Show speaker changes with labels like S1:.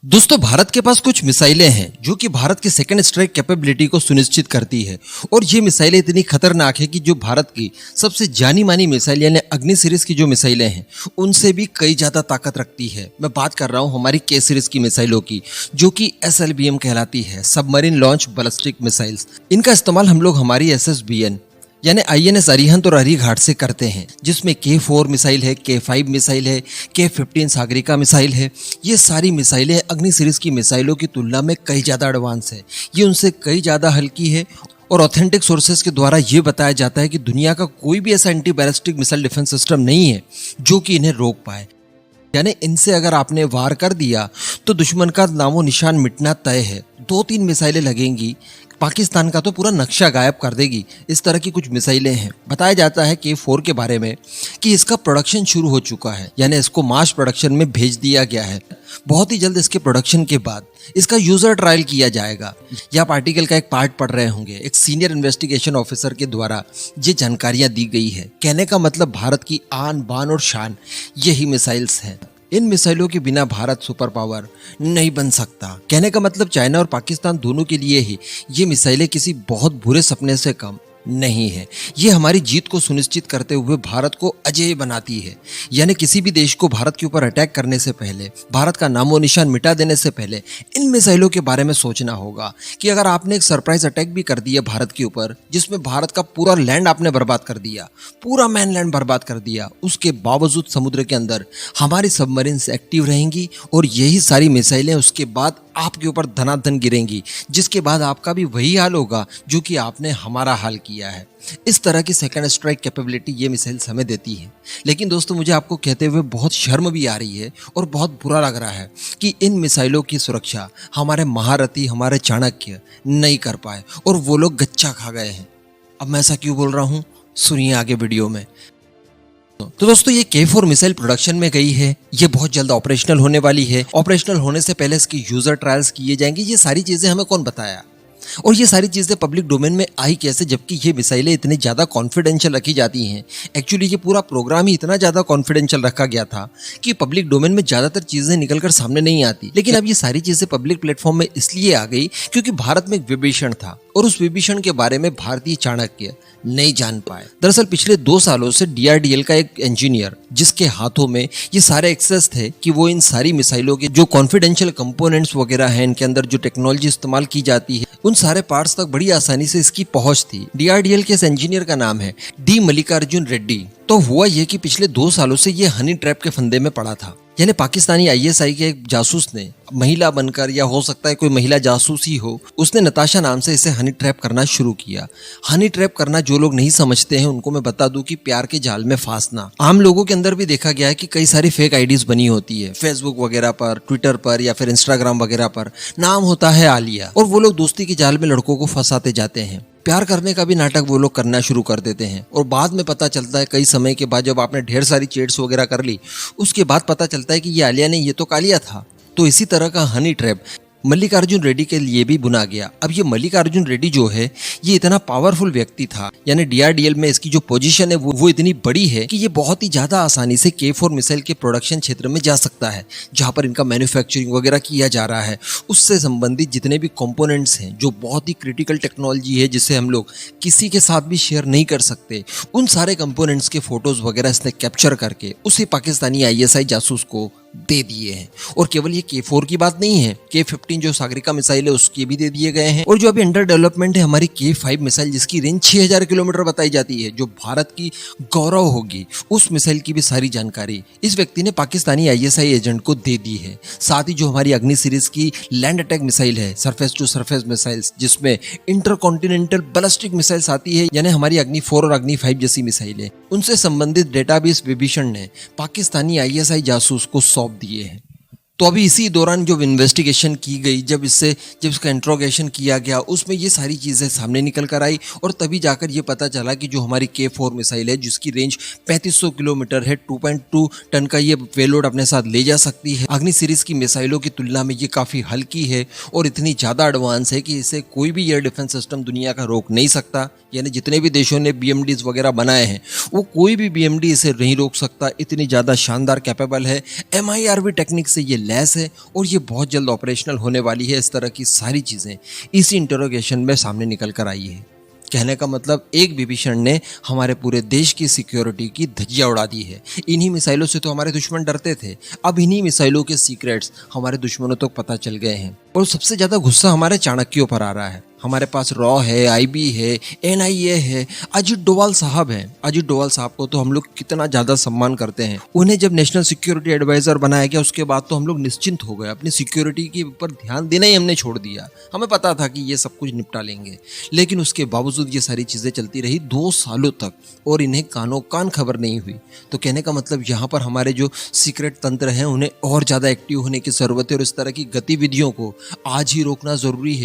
S1: दोस्तों, भारत के पास कुछ मिसाइलें हैं जो कि भारत की सेकंड स्ट्राइक कैपेबिलिटी को सुनिश्चित करती है। और ये मिसाइलें इतनी खतरनाक है कि जो भारत की सबसे जानी मानी मिसाइल यानी अग्नि सीरीज की जो मिसाइलें हैं उनसे भी कई ज्यादा ताकत रखती है। मैं बात कर रहा हूं हमारी के सीरीज की मिसाइलों की, जो कि SLBM कहलाती है, सबमरीन लॉन्च बैलिस्टिक मिसाइल्स। इनका इस्तेमाल हम लोग हमारी SSBN यानी INS अरिहंत और अरीघाट से करते हैं, जिसमें K4 मिसाइल है, K5 मिसाइल है, K15 सागरिका मिसाइल है। ये सारी मिसाइलें अग्नि सीरीज की मिसाइलों की तुलना में कई ज़्यादा एडवांस है। ये उनसे कई ज़्यादा हल्की है और ऑथेंटिक सोर्सेज के द्वारा ये बताया जाता है कि दुनिया का कोई भी ऐसा anti ballistic missile defence system नहीं है जो कि इन्हें रोक पाए। यानी इनसे अगर आपने वार कर दिया तो दुश्मन का नामो निशान मिटना तय है। 2-3 मिसाइलें लगेंगी, पाकिस्तान का तो पूरा नक्शा गायब कर देगी। इस तरह की कुछ मिसाइलें हैं। बताया जाता है K4 के बारे में कि इसका प्रोडक्शन शुरू हो चुका है, यानी इसको मास प्रोडक्शन में भेज दिया गया है। बहुत ही जल्द इसके प्रोडक्शन के बाद इसका यूजर ट्रायल किया जाएगा। या आप आर्टिकल का एक पार्ट पढ़ रहे होंगे, एक सीनियर इन्वेस्टिगेशन ऑफिसर के द्वारा ये जानकारियां दी गई है। कहने का मतलब भारत की आन बान और शान यही मिसाइल्स हैं। इन मिसाइलों के बिना भारत सुपर पावर नहीं बन सकता। कहने का मतलब चाइना और पाकिस्तान दोनों के लिए ही ये मिसाइलें किसी बहुत बुरे सपने से कम नहीं है। ये हमारी जीत को सुनिश्चित करते हुए भारत को अजेय बनाती है। यानी किसी भी देश को भारत के ऊपर अटैक करने से पहले, भारत का नामो निशान मिटा देने से पहले इन मिसाइलों के बारे में सोचना होगा कि अगर आपने एक सरप्राइज अटैक भी कर दिया भारत के ऊपर, जिसमें भारत का पूरा लैंड आपने बर्बाद कर दिया, पूरा मैनलैंड बर्बाद कर दिया, उसके बावजूद समुद्र के अंदर हमारी सबमरीन्स एक्टिव रहेंगी और यही सारी मिसाइलें उसके बाद आपके ऊपर धनाधन गिरेंगी, जिसके बाद आपका भी वही हाल होगा जो कि आपने हमारा हाल किया है। इस तरह की सेकंड स्ट्राइक कैपेबिलिटी ये मिसाइल्स हमें देती है। लेकिन दोस्तों, मुझे आपको कहते हुए बहुत शर्म भी आ रही है और बहुत बुरा लग रहा है कि इन मिसाइलों की सुरक्षा हमारे महारथी, हमारे चाणक्य नहीं कर पाए और वो लोग गच्चा खा गए हैं। अब मैं ऐसा क्यों बोल रहा हूँ, सुनिए आगे वीडियो में। तो दोस्तों, ये K4 मिसाइल प्रोडक्शन में गई है। ये बहुत जल्द ऑपरेशनल होने वाली है। ऑपरेशनल होने से पहले इसकी यूजर ट्रायल्स किए जाएंगे। ये सारी चीजें हमें कौन बताया और ये सारी चीजें पब्लिक डोमेन में आई कैसे, जबकि ये मिसाइलें इतनी ज्यादा कॉन्फिडेंशियल रखी जाती हैं। एक्चुअली ये पूरा प्रोग्राम ही इतना ज्यादा कॉन्फिडेंशियल रखा गया था कि पब्लिक डोमेन में ज्यादातर चीजें निकलकर सामने नहीं आती। लेकिन अब ये सारी चीजें पब्लिक प्लेटफॉर्म में इसलिए आ गई क्योंकि भारत में एक विभीषण था और उस विभीषण के बारे में भारतीय चाणक्य नहीं जान पाए। दरअसल पिछले 2 सालों से DRDL का एक इंजीनियर, जिसके हाथों में ये सारे एक्सेस थे कि वो इन सारी मिसाइलों के जो कॉन्फिडेंशियल कंपोनेंट्स वगैरह हैं, इनके अंदर जो टेक्नोलॉजी इस्तेमाल की जाती है, उन सारे पार्ट्स तक बड़ी आसानी से इसकी पहुंच थी। DRDL के इस इंजीनियर का नाम है D मल्लिकार्जुन रेड्डी। तो हुआ ये कि पिछले 2 सालों से ये हनी ट्रैप के फंदे में पड़ा था। यानी पाकिस्तानी ISI के एक जासूस ने, महिला बनकर या हो सकता है कोई महिला जासूस ही हो, उसने नताशा नाम से इसे हनी ट्रैप करना शुरू किया। हनी ट्रैप करना जो लोग नहीं समझते हैं उनको मैं बता दूं कि प्यार के जाल में फांसना। आम लोगों के अंदर भी देखा गया है कि कई सारी फेक आईडीज बनी होती है, फेसबुक वगैरह पर, ट्विटर पर या फिर इंस्टाग्राम वगैरह पर। नाम होता है आलिया और वो लोग दोस्ती के जाल में लड़कों को फंसाते जाते हैं। प्यार करने का भी नाटक वो लोग करना शुरू कर देते हैं और बाद में पता चलता है, कई समय के बाद जब आपने ढेर सारी चैट्स वगैरह कर ली, उसके बाद पता चलता है कि ये आलिया नहीं, ये तो कालिया था। तो इसी तरह का हनी ट्रैप मल्लिकार्जुन रेड्डी के लिए भी बुना गया। अब ये मल्लिकार्जुन रेड्डी जो है, ये इतना पावरफुल व्यक्ति था, यानी DRDL में इसकी जो पोजीशन है वो इतनी बड़ी है कि ये बहुत ही ज्यादा आसानी से K4 मिसाइल के प्रोडक्शन क्षेत्र में जा सकता है, जहां पर इनका मैन्युफैक्चरिंग वगैरह किया जा रहा है। उससे संबंधित जितने भी कंपोनेंट्स हैं, जो बहुत ही क्रिटिकल टेक्नोलॉजी है, जिसे हम लोग किसी के साथ भी शेयर नहीं कर सकते, उन सारे कंपोनेंट्स के फोटोज वगैरह इसने कैप्चर करके उसे पाकिस्तानी ISI जासूस को दे दिए हैं। और केवल ये K4 की बात नहीं है, K15 जो सागरिका मिसाइल है उसके भी दे दिए गए हैं। और जो अभी अंडर डेवलपमेंट है हमारी K5 मिसाइल, जिसकी रेंज 6000 किलोमीटर बताई जाती है, जो भारत की गौरव होगी, उस मिसाइल की भी सारी जानकारी इस व्यक्ति ने पाकिस्तानी ISI एजेंट को दे दी है। साथ ही जो हमारी अग्नि सीरीज की लैंड अटैक मिसाइल है, सरफेस टू सरफेस मिसाइल्स, जिसमें इंटरकॉन्टिनेंटल बैलिस्टिक मिसाइल्स आती है, यानी हमारी अग्नि 4 और अग्नि 5 जैसी मिसाइलें, उनसे संबंधित डेटा भी इस विभीषण ने पाकिस्तानी ISI जासूस को सौंप दिए हैं। तो अभी इसी दौरान जो इन्वेस्टिगेशन की गई, जब इसका इंट्रोगेशन किया गया, उसमें ये सारी चीज़ें सामने निकल कर आई और तभी जाकर ये पता चला कि जो हमारी K4 मिसाइल है, जिसकी रेंज 3500 किलोमीटर है, 2.2 टन का ये पेलोड अपने साथ ले जा सकती है, अग्नि सीरीज की मिसाइलों की तुलना में ये काफ़ी हल्की है और इतनी ज़्यादा एडवांस है कि इसे कोई भी एयर डिफेंस सिस्टम दुनिया का रोक नहीं सकता। यानी जितने भी देशों ने BMDs वगैरह बनाए हैं, वो कोई भी BMD इसे नहीं रोक सकता। इतनी ज़्यादा शानदार कैपेबल है। MIRV टेक्निक से ये लैस है और ये बहुत जल्द ऑपरेशनल होने वाली है। इस तरह की सारी चीज़ें इसी इंटरोगेशन में सामने निकल कर आई है। कहने का मतलब एक विभीषण ने हमारे पूरे देश की सिक्योरिटी की धज्जियां उड़ा दी है। इन्हीं मिसाइलों से तो हमारे दुश्मन डरते थे, अब इन्हीं मिसाइलों के सीक्रेट्स हमारे दुश्मनों तक पता चल गए हैं। और सबसे ज़्यादा गुस्सा हमारे चाणक्यों पर आ रहा है। हमारे पास रॉ है, आईबी है, एनआईए है, अजीत डोवाल साहब हैं। अजीत डोवाल साहब को तो हम लोग कितना ज़्यादा सम्मान करते हैं। उन्हें जब नेशनल सिक्योरिटी एडवाइज़र बनाया गया उसके बाद तो हम लोग निश्चिंत हो गए, अपनी सिक्योरिटी के ऊपर ध्यान देना ही हमने छोड़ दिया। हमें पता था कि ये सब कुछ निपटा लेंगे, लेकिन उसके बावजूद ये सारी चीज़ें चलती रही 2 सालों तक और इन्हें कानों कान खबर नहीं हुई। तो कहने का मतलब यहाँ पर हमारे जो सीक्रेट तंत्र हैं उन्हें और ज़्यादा एक्टिव होने की ज़रूरत है और इस तरह की गतिविधियों को आज ही रोकना ज़रूरी है।